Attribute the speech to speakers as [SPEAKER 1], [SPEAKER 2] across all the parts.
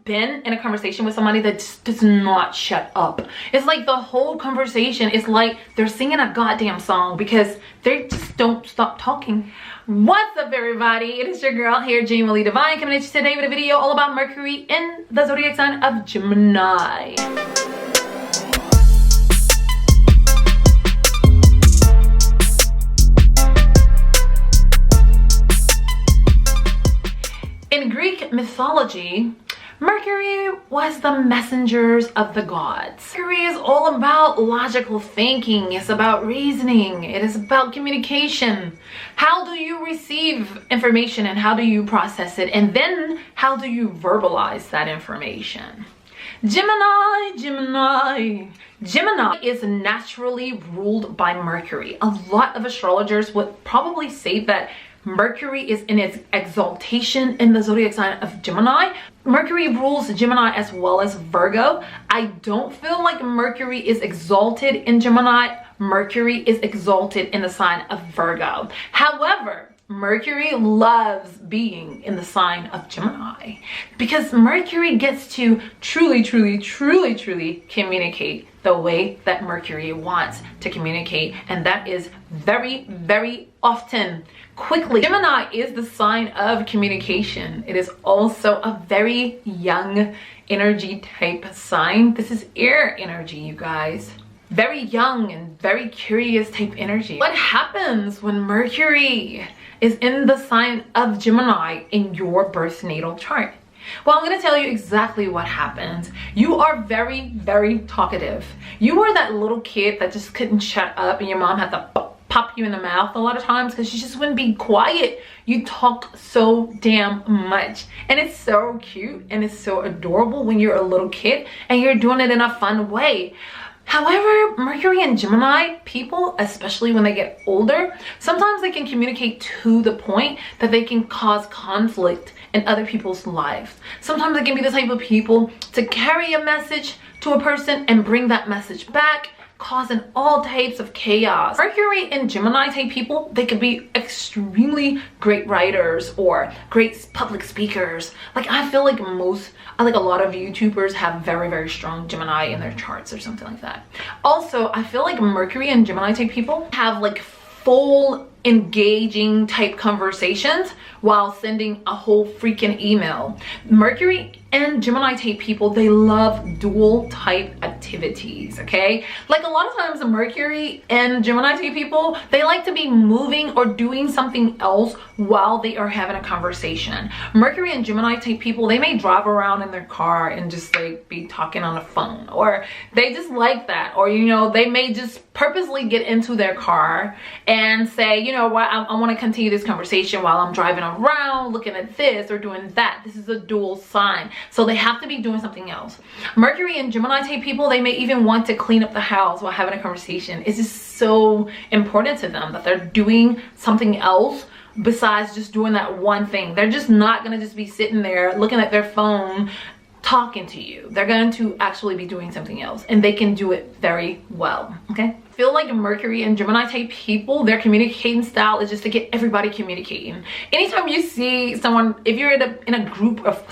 [SPEAKER 1] been in a conversation with somebody that just does not shut up? It's like the whole conversation is like they're singing a goddamn song because they just don't stop talking. What's up, everybody? It is your girl here, GenuinelyDivine, coming at you today with a video all about Mercury in the zodiac sign of Gemini. In Greek mythology, Mercury was the messengers of the gods. Mercury is all about logical thinking. It's about reasoning. It is about communication. How do you receive information and how do you process it? And then how do you verbalize that information? Gemini is naturally ruled by Mercury. A lot of astrologers would probably say that Mercury is in its exaltation in the zodiac sign of Gemini. Mercury rules Gemini as well as Virgo. I don't feel like Mercury is exalted in Gemini. Mercury is exalted in the sign of Virgo. However, Mercury loves being in the sign of Gemini because Mercury gets to truly communicate the way that Mercury wants to communicate, and that is very often, quickly. Gemini is the sign of communication. It is also a very young energy type sign. This is air energy, you guys. Very young and very curious type energy. What happens when Mercury is in the sign of Gemini in your birth natal chart? Well, I'm going to tell you exactly what happens. You are very talkative. You are that little kid that just couldn't shut up and your mom had to pop you in the mouth a lot of times because she just wouldn't be quiet. You talk so damn much, and it's so cute and it's so adorable when you're a little kid and you're doing it in a fun way. However, Mercury and Gemini people, especially when they get older, sometimes they can communicate to the point that they can cause conflict in other people's lives. Sometimes they can be the type of people to carry a message to a person and bring that message back, causing all types of chaos. Mercury and Gemini type people, they could be extremely great writers or great public speakers. Like, I feel like a lot of YouTubers have very strong Gemini in their charts or something like that. Also, I feel like Mercury and Gemini type people have like full engaging type conversations while sending a whole freaking email. Mercury and Gemini type people, they love dual type activities, okay? Like, a lot of times Mercury and Gemini type people, they like to be moving or doing something else while they are having a conversation. Mercury and Gemini type people, they may drive around in their car and just like be talking on the phone, or they just like that, or you know, they may just purposely get into their car and say, you know what, I want to continue this conversation while I'm driving around looking at this or doing that. This is a dual sign, so they have to be doing something else. Mercury and Gemini type people, they may even want to clean up the house while having a conversation. It's just so important to them that they're doing something else besides just doing that one thing. They're just not going to just be sitting there looking at their phone talking to you. They're going to actually be doing something else, and they can do it very well, okay? I feel like Mercury and Gemini type people, their communicating style is just to get everybody communicating. Anytime you see someone, if you're in a group of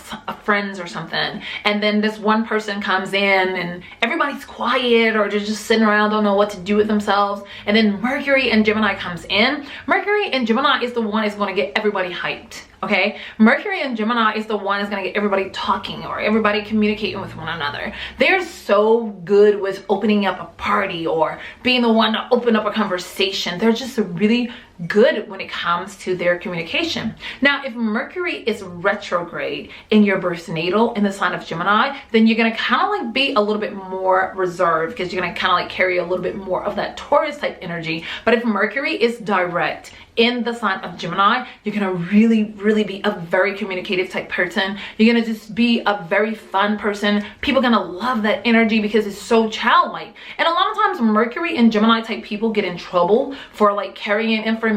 [SPEAKER 1] friends or something, and then this one person comes in and everybody's quiet or they're just sitting around, don't know what to do with themselves, and then Mercury and Gemini comes in, Mercury and Gemini is the one that's going to get everybody hyped. Okay, Mercury and Gemini is the one that's gonna get everybody talking or everybody communicating with one another. They're so good with opening up a party or being the one to open up a conversation. They're just really good when it comes to their communication. Now, if Mercury is retrograde in your birth natal in the sign of Gemini, then you're gonna kind of like be a little bit more reserved because you're gonna kind of like carry a little bit more of that Taurus type energy. But if Mercury is direct in the sign of Gemini, you're gonna really be a very communicative type person. You're gonna just be a very fun person. People are gonna love that energy because it's so childlike. And a lot of times Mercury and Gemini type people get in trouble for like carrying information,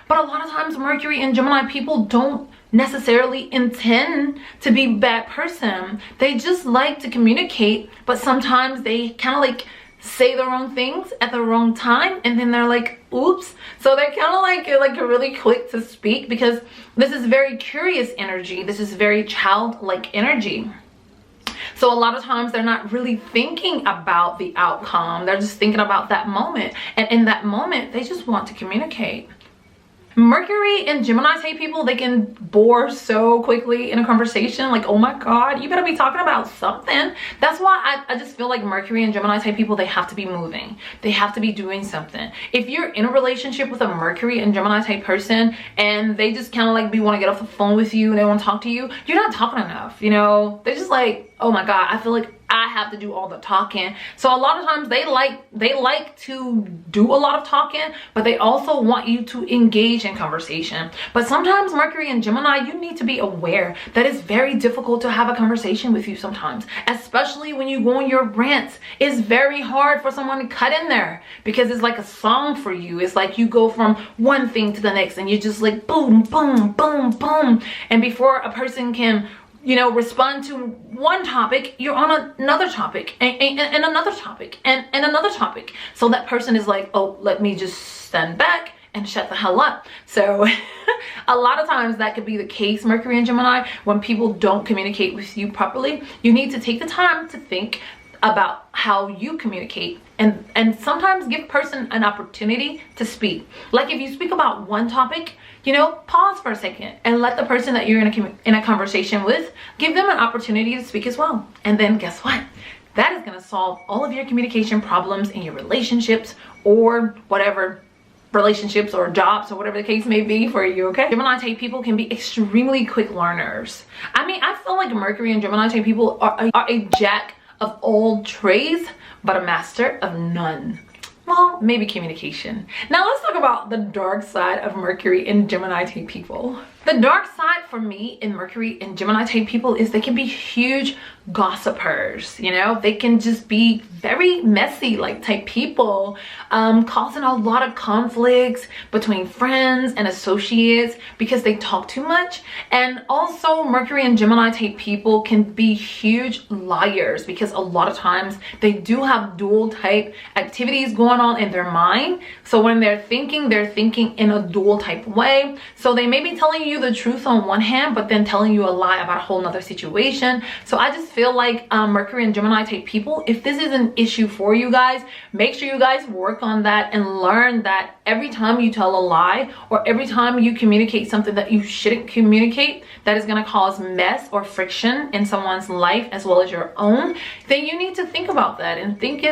[SPEAKER 1] but a lot of times Mercury and Gemini people don't necessarily intend to be a bad person. They just like to communicate, but sometimes they kind of like say the wrong things at the wrong time, and then they're like, oops. So they're kind of like really quick to speak because this is very curious energy. This is very childlike energy. So a lot of times they're not really thinking about the outcome. They're just thinking about that moment. And in that moment, they just want to communicate. Mercury and Gemini type people, they can bore so quickly in a conversation. Like, oh my God, you better be talking about something. That's why I just feel like Mercury and Gemini type people, they have to be moving. They have to be doing something. If you're in a relationship with a Mercury and Gemini type person and they just kind of like want to get off the phone with you and they want to talk to you, you're not talking enough, you know? They're just like, oh my God, I feel like I have to do all the talking. So a lot of times they like to do a lot of talking, but they also want you to engage in conversation. But sometimes Mercury and Gemini, you need to be aware that it's very difficult to have a conversation with you sometimes, especially when you go on your rants. It's very hard for someone to cut in there because it's like a song for you. It's like you go from one thing to the next and you're just like boom, boom, boom, boom. And before a person can, you know, respond to one topic, you're on another topic and another topic and another topic. So that person is like, oh, let me just stand back and shut the hell up. So a lot of times that could be the case, Mercury and Gemini, when people don't communicate with you properly. You need to take the time to think about how you communicate and sometimes give a person an opportunity to speak. Like if you speak about one topic, you know, pause for a second and let the person that you're in a conversation with, give them an opportunity to speak as well. And then guess what? That is going to solve all of your communication problems in your relationships or whatever relationships or jobs or whatever the case may be for you, okay? Gemini type people can be extremely quick learners. I mean, I feel like Mercury and Gemini type people are a jack of all trades, but a master of none. Well, maybe communication. Now let's talk about the dark side of Mercury and Gemini type people. The dark side for me in Mercury and Gemini type people is they can be huge gossipers, you know? They can just be very messy like type people, causing a lot of conflicts between friends and associates because they talk too much. And also Mercury and Gemini type people can be huge liars because a lot of times they do have dual type activities going on in their mind. So when they're thinking in a dual type way. So they may be telling you the truth on one hand, but then telling you a lie about a whole nother situation. So I just feel like Mercury and Gemini type people, if this is an issue for you guys, make sure you guys work on that and learn that every time you tell a lie or every time you communicate something that you shouldn't communicate, that is going to cause mess or friction in someone's life as well as your own, then you need to think about that and think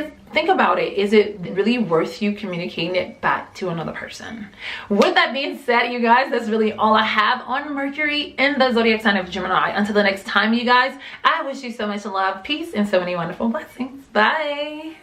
[SPEAKER 1] about it. Is it really worth you communicating it back to another person? With that being said, you guys, that's really all I have on Mercury in the zodiac sign of Gemini. Until the next time, you guys, I wish you so much love, peace, and so many wonderful blessings. Bye.